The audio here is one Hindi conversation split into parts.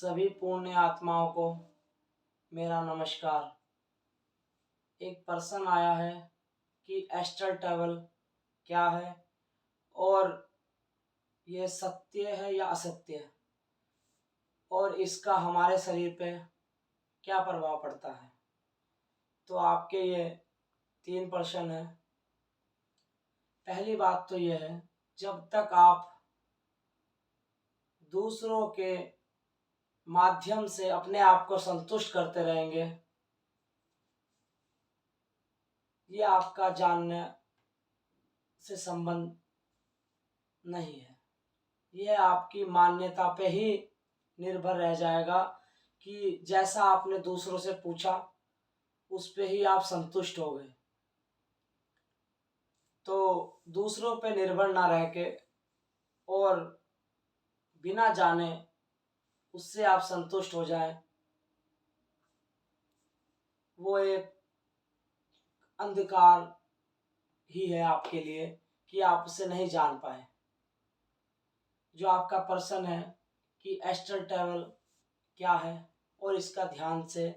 सभी पुण्य आत्माओं को मेरा नमस्कार। एक पर्सन आया है कि एस्ट्रल ट्रैवल क्या है और ये सत्य है या असत्य है और इसका हमारे शरीर पे क्या प्रभाव पड़ता है। तो आपके ये 3 प्रश्न हैं। पहली बात तो ये है, जब तक आप दूसरों के माध्यम से अपने आप को संतुष्ट करते रहेंगे, ये आपका जानने से संबंध नहीं है। यह आपकी मान्यता पे ही निर्भर रह जाएगा कि जैसा आपने दूसरों से पूछा उस पे ही आप संतुष्ट हो गए। तो दूसरों पे निर्भर ना रह के और बिना जाने उससे आप संतुष्ट हो जाएं, वो एक अंधकार ही है आपके लिए कि आप उसे नहीं जान पाए। जो आपका प्रश्न है कि एस्ट्रल ट्रैवल क्या है और इसका ध्यान से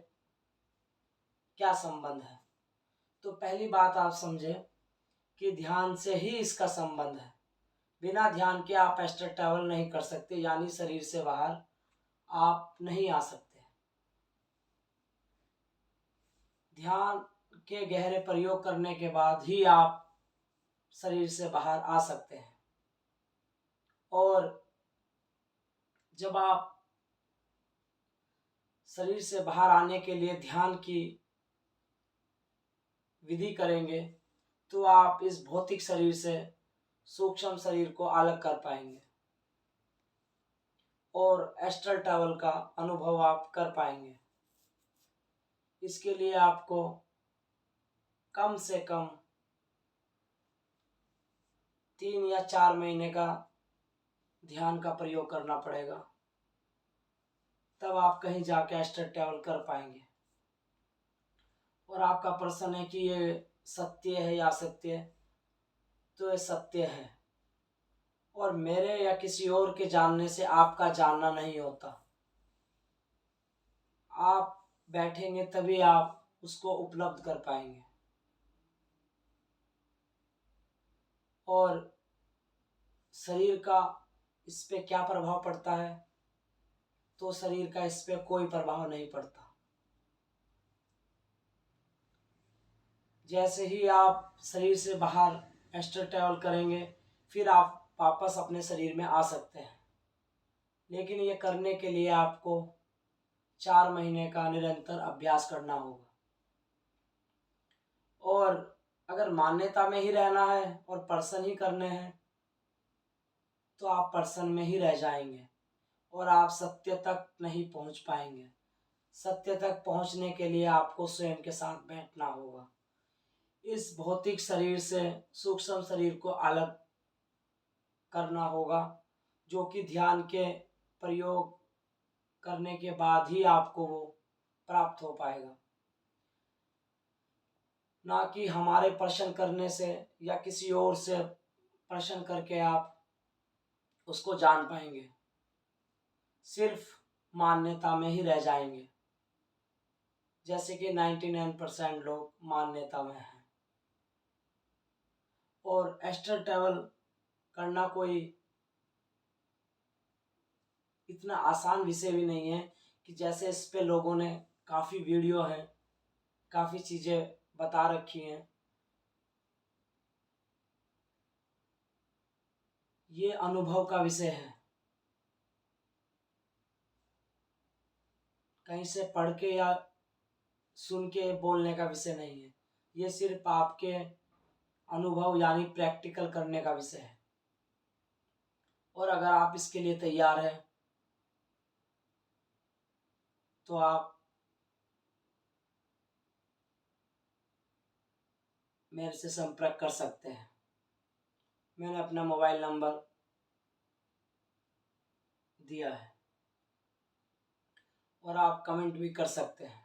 क्या संबंध है, तो पहली बात आप समझे कि ध्यान से ही इसका संबंध है। बिना ध्यान के आप एस्ट्रल ट्रैवल नहीं कर सकते, यानी शरीर से बाहर आप नहीं आ सकते। ध्यान के गहरे प्रयोग करने के बाद ही आप शरीर से बाहर आ सकते हैं। और जब आप शरीर से बाहर आने के लिए ध्यान की विधि करेंगे तो आप इस भौतिक शरीर से सूक्ष्म शरीर को अलग कर पाएंगे और एस्ट्रल ट्रैवल का अनुभव आप कर पाएंगे। इसके लिए आपको कम से कम 3 या 4 महीने का ध्यान का प्रयोग करना पड़ेगा, तब आप कहीं जाके एस्ट्रल ट्रैवल कर पाएंगे। और आपका प्रश्न है कि ये सत्य है या असत्य है, तो ये सत्य है और मेरे या किसी और के जानने से आपका जानना नहीं होता। आप बैठेंगे तभी आप उसको उपलब्ध कर पाएंगे। और शरीर का इस पे क्या प्रभाव पड़ता है, तो शरीर का इस पे कोई प्रभाव नहीं पड़ता। जैसे ही आप शरीर से बाहर एस्ट्रल ट्रैवल करेंगे फिर आप वापस अपने शरीर में आ सकते हैं, लेकिन ये करने के लिए आपको 4 महीने का निरंतर अभ्यास करना होगा। और अगर मान्यता में ही रहना है और पर्सन ही करने हैं तो आप पर्सन में ही रह जाएंगे और आप सत्य तक नहीं पहुंच पाएंगे। सत्य तक पहुंचने के लिए आपको स्वयं के साथ बैठना होगा। इस भौतिक शरीर से सूक्ष्म शरीर को अलग करना होगा, जो कि ध्यान के प्रयोग करने के बाद ही आपको वो प्राप्त हो पाएगा, ना कि हमारे प्रश्न करने से या किसी और से प्रश्न करके आप उसको जान पाएंगे। सिर्फ मान्यता में ही रह जाएंगे, जैसे कि 99% लोग मान्यता में हैं। और एस्ट्रल ट्रैवल करना कोई इतना आसान विषय भी नहीं है कि जैसे इस पे लोगों ने काफ़ी वीडियो हैं, काफ़ी चीज़ें बता रखी हैं। ये अनुभव का विषय है, कहीं से पढ़ के या सुन के बोलने का विषय नहीं है। ये सिर्फ आपके अनुभव यानी प्रैक्टिकल करने का विषय है। और अगर आप इसके लिए तैयार हैं तो आप मेरे से संपर्क कर सकते हैं। मैंने अपना मोबाइल नंबर दिया है और आप कमेंट भी कर सकते हैं।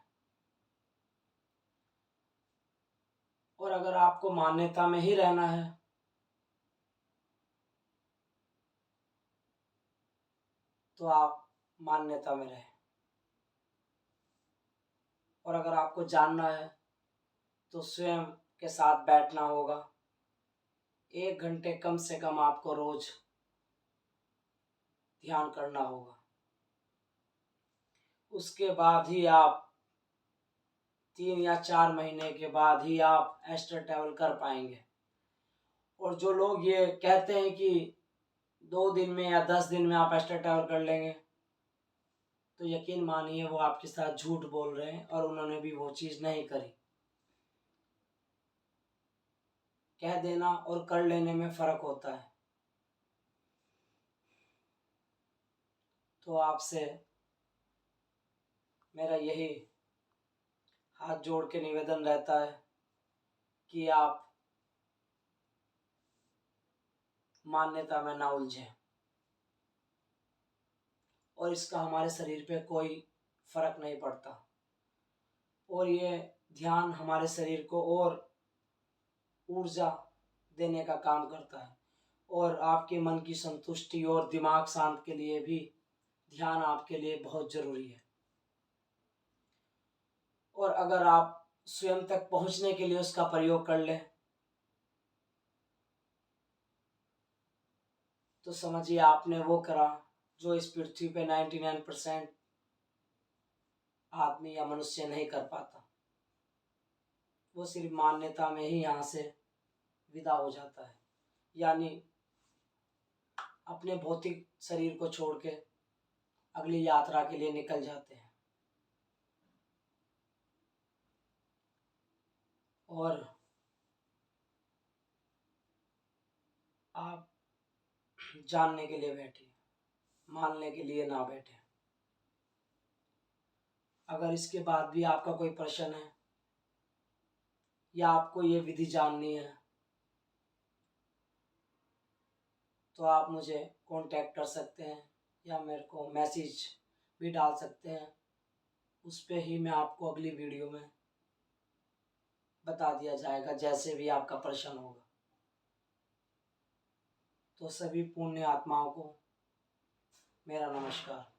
और अगर आपको मान्यता में ही रहना है तो आप मान्यता में रहें। और अगर आपको जानना है तो स्वयं के साथ बैठना होगा। 1 घंटे कम से कम आपको रोज ध्यान करना होगा। उसके बाद ही आप 3 या 4 महीने के बाद ही आप एस्ट्रल ट्रैवल कर पाएंगे। और जो लोग ये कहते हैं कि 2 दिन में या 10 दिन में आप एस्ट्रल ट्रैवल कर लेंगे, तो यकीन मानिए वो आपके साथ झूठ बोल रहे हैं और उन्होंने भी वो चीज़ नहीं करी। कह देना और कर लेने में फ़र्क होता है। तो आपसे मेरा यही हाथ जोड़ के निवेदन रहता है कि आप मान्यता में ना उलझें और इसका हमारे शरीर पे कोई फ़र्क नहीं पड़ता। और ये ध्यान हमारे शरीर को और ऊर्जा देने का काम करता है और आपके मन की संतुष्टि और दिमाग शांत के लिए भी ध्यान आपके लिए बहुत ज़रूरी है। और अगर आप स्वयं तक पहुंचने के लिए उसका प्रयोग कर लें तो समझिए आपने वो करा जो इस पृथ्वी पे 99% आदमी या मनुष्य नहीं कर पाता। वो सिर्फ मान्यता में ही यहाँ से विदा हो जाता है, यानी अपने भौतिक शरीर को छोड़ के अगली यात्रा के लिए निकल जाते हैं। और आप जानने के लिए बैठिए, मानने के लिए ना बैठे। अगर इसके बाद भी आपका कोई प्रश्न है या आपको ये विधि जाननी है तो आप मुझे कांटेक्ट कर सकते हैं या मेरे को मैसेज भी डाल सकते हैं। उस पे ही मैं आपको अगली वीडियो में बता दिया जाएगा, जैसे भी आपका प्रश्न होगा। तो सभी पुण्य आत्माओं को मेरा नमस्कार।